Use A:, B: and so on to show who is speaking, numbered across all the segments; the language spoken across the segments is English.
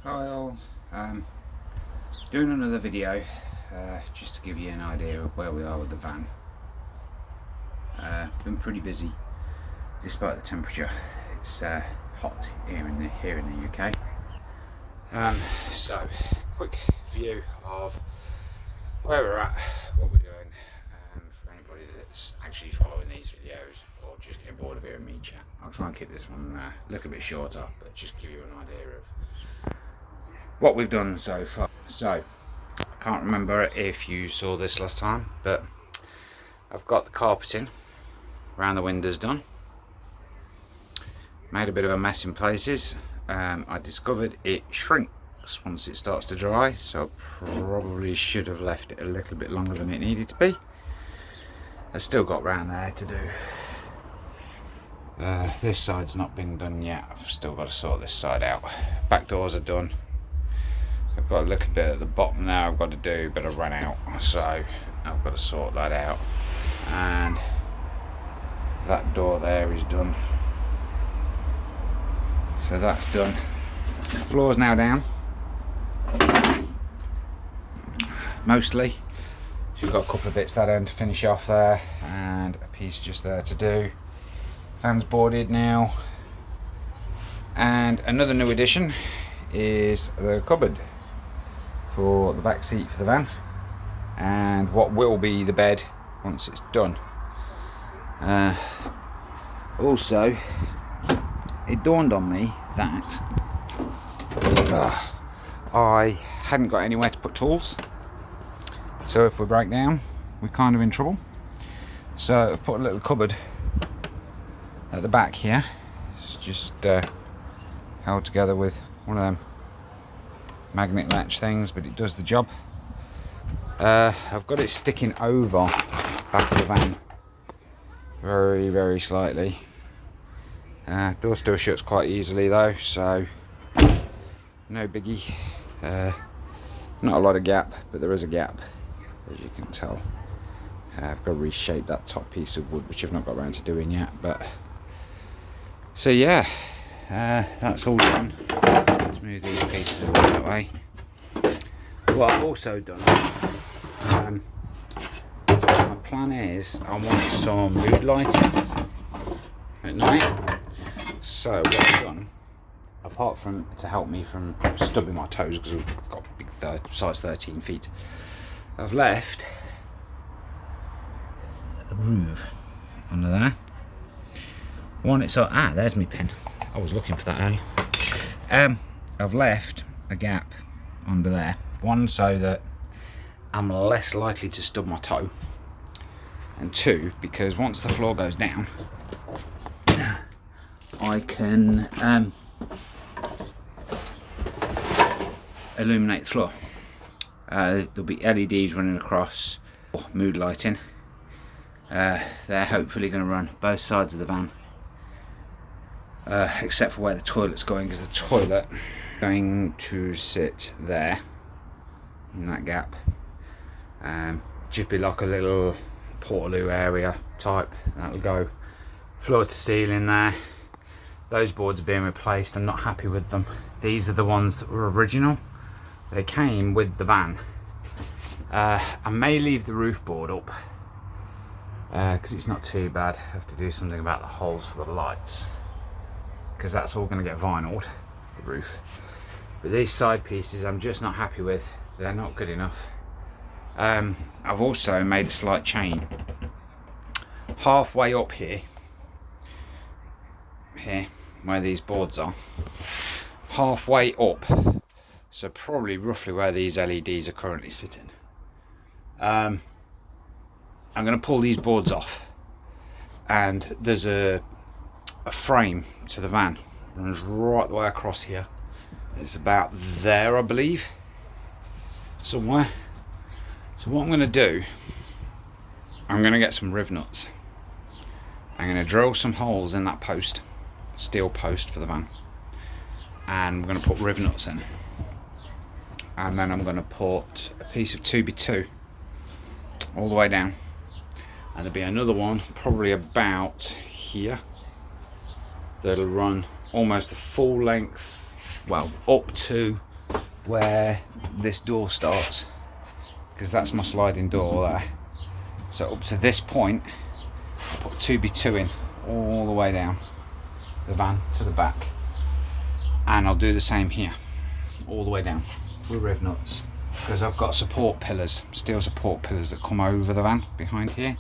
A: Hi all, doing another video just to give you an idea of where we are with the van. Been pretty busy despite the temperature. It's hot here in the UK. So quick view of where we're at, what we're doing, for anybody that's actually following these videos or just getting bored of hearing me chat. I'll try and keep this one a little bit shorter, but just give you an idea of what we've done so far. So I can't remember if you saw this last time, but I've got the carpeting around the windows done. Made a bit of a mess in places. I discovered it shrinks once it starts to dry, so I probably should have left it a little bit longer than it needed to be. I've still got round there to do. This side's not been done yet. I've still got to sort this side out. Back doors are done. I've got a little bit at the bottom there I've got to do, but I've run out, so I've got to sort that out. And that door there is done, so that's done. The floor's now down, mostly. So we've got a couple of bits that end to finish off there, and a piece just there to do. Fan's boarded now, and another new addition is the cupboard for the back seat for the van, and what will be the bed once it's done. Also, it dawned on me that I hadn't got anywhere to put tools, so if we break down we're kind of in trouble. So I've put a little cupboard at the back here. It's just held together with one of them magnet latch things, but it does the job. I've got it sticking over back of the van very slightly. Door still shuts quite easily though, so no biggie. Not a lot of gap, but there is a gap, as you can tell. I've got to reshape that top piece of wood, which I've not got around to doing yet, but so yeah, that's all done. Let's move these pieces of wood that way. What I've also done, my plan is I want some mood lighting at night. So what I've done, apart from to help me from stubbing my toes because I've got big size 13 feet, I've left a groove under there. One, it's there's my pen. I was looking for that earlier. I've left a gap under there. One, so that I'm less likely to stub my toe, and two, because once the floor goes down, I can illuminate the floor. There'll be LEDs running across, mood lighting. They're hopefully going to run both sides of the van, except for where the toilet's going, because the toilet going to sit there in that gap. Just be like a little portaloo area type. That'll go floor to ceiling there. Those boards are being replaced. I'm not happy with them. These are the ones that were original. They came with the van. I may leave the roof board up because it's not too bad. I have to do something about the holes for the lights, because that's all going to get vinyled, the roof. But these side pieces I'm just not happy with. They're not good enough. I've also made a slight change. Halfway up here where these boards are, halfway up, so probably roughly where these LEDs are currently sitting, I'm going to pull these boards off, and there's a frame to the van, runs right the way across here. It's about there, I believe, somewhere. So what I'm going to do, I'm going to get some riv nuts. I'm going to drill some holes in that post, steel post for the van, and I'm going to put riv nuts in, and then I'm going to put a piece of 2x2 all the way down, and there'll be another one probably about here that'll run almost the full length, well, up to where this door starts, because that's my sliding door there. So up to this point, I put 2x2 in all the way down the van to the back, and I'll do the same here, all the way down with riv nuts, because I've got support pillars, steel support pillars that come over the van behind here.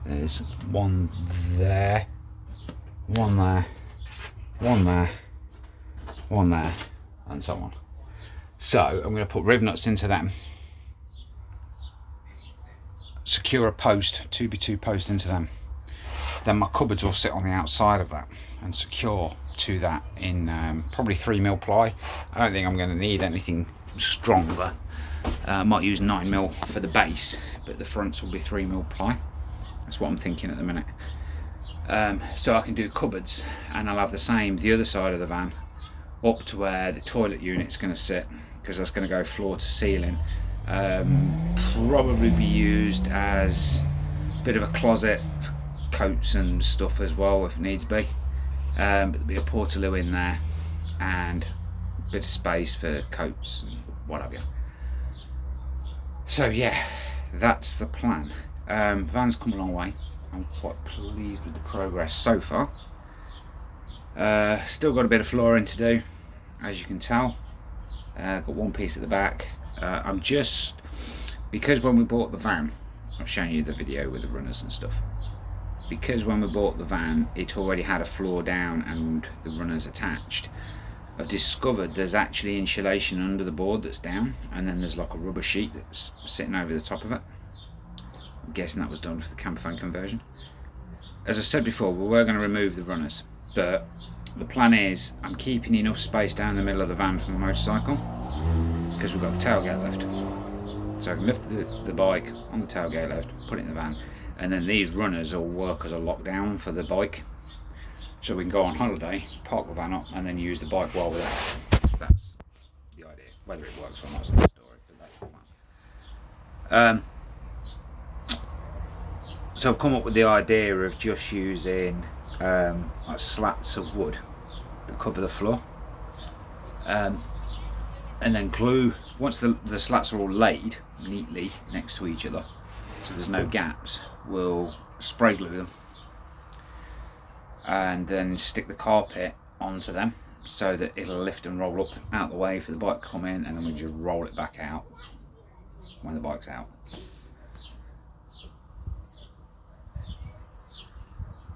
A: There's one there, one there, one there, one there, and so on. So I'm going to put riv nuts into them, secure a post, 2x2 post into them. Then my cupboards will sit on the outside of that and secure to that in probably 3mm ply. I don't think I'm going to need anything stronger. I might use 9mm for the base, but the fronts will be 3mm ply. That's what I'm thinking at the minute. So I can do cupboards, and I'll have the same the other side of the van up to where the toilet unit's going to sit, because that's going to go floor to ceiling. Probably be used as a bit of a closet for coats and stuff as well if needs be. But there'll be a portaloo in there and a bit of space for coats and what have you. So yeah, that's the plan. Van's come a long way. I'm quite pleased with the progress so far. Still got a bit of flooring to do, as you can tell. Got one piece at the back. I'm just, because when we bought the van, I've shown you the video with the runners and stuff, because when we bought the van it already had a floor down and the runners attached, I've discovered there's actually insulation under the board that's down, and then there's like a rubber sheet that's sitting over the top of it. I'm guessing that was done for the camper van conversion. As I said before, we were going to remove the runners, but the plan is I'm keeping enough space down the middle of the van for my motorcycle, because we've got the tailgate left. So I can lift the bike on the tailgate left, put it in the van, and then these runners will work as a lockdown for the bike. So we can go on holiday, park the van up, and then use the bike while we're there. That's the idea. Whether it works or not is another story, but that's the plan. So I've come up with the idea of just using like slats of wood to cover the floor, and then glue. Once the slats are all laid neatly next to each other, so there's no gaps, we'll spray glue them and then stick the carpet onto them so that it'll lift and roll up out the way for the bike to come in, and then we just roll it back out when the bike's out.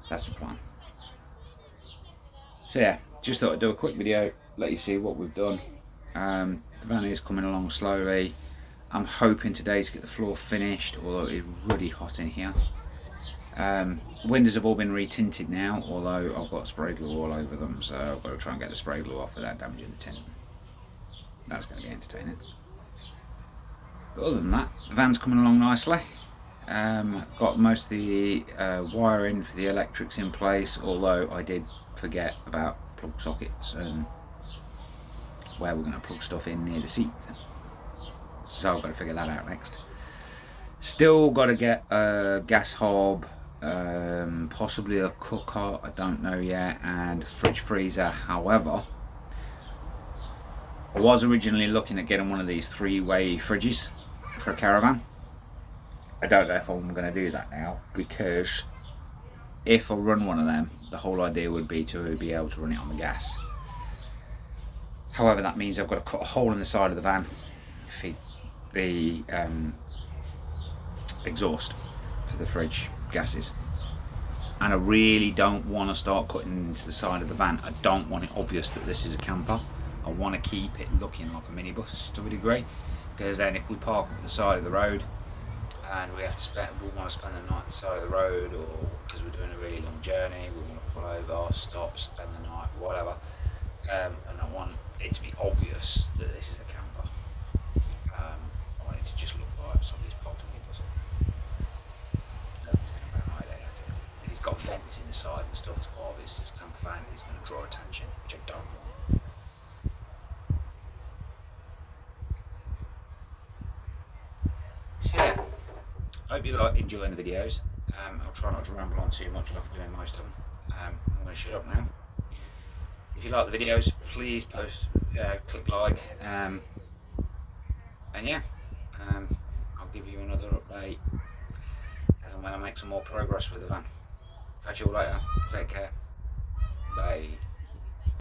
A: That's the plan. So yeah, just thought I'd do a quick video, let you see what we've done. The van is coming along slowly. I'm hoping today to get the floor finished, although it's really hot in here. Windows have all been retinted now, although I've got spray glue all over them, so I've got to try and get the spray glue off without damaging the tint. That's going to be entertaining. But other than that, the van's coming along nicely. Got most of the wiring for the electrics in place, although I did forget about plug sockets and where we're going to plug stuff in near the seat. So I've got to figure that out next. Still got to get a gas hob, possibly a cooker, I don't know yet, and a fridge freezer. However, I was originally looking at getting one of these 3-way fridges for a caravan. I don't know if I'm going to do that now, because if I run one of them, the whole idea would be to be able to run it on the gas. However, that means I've got to cut a hole in the side of the van, feed the exhaust for the fridge gases. And I really don't want to start cutting into the side of the van. I don't want it obvious that this is a camper. I want to keep it looking like a minibus to a degree, because then if we park at the side of the road and we want to spend the night at the side of the road, or because we're doing a really long journey, we want to pull over, stop, spend the night, whatever, and I want it to be obvious that this is a camper. I want it to just look like somebody's parked a minibus. Nobody's going to go right there at it. If it's got vents in the side and stuff, it's quite obvious it's a camper van. It's going to draw attention, which I don't want. So yeah, I hope you like enjoying the videos. I'll try not to ramble on too much like I do in most of them. I'm going to shut up now. If you like the videos, please click like. And yeah, I'll give you another update as and when I make some more progress with the van. Catch you all later. Take care. Bye.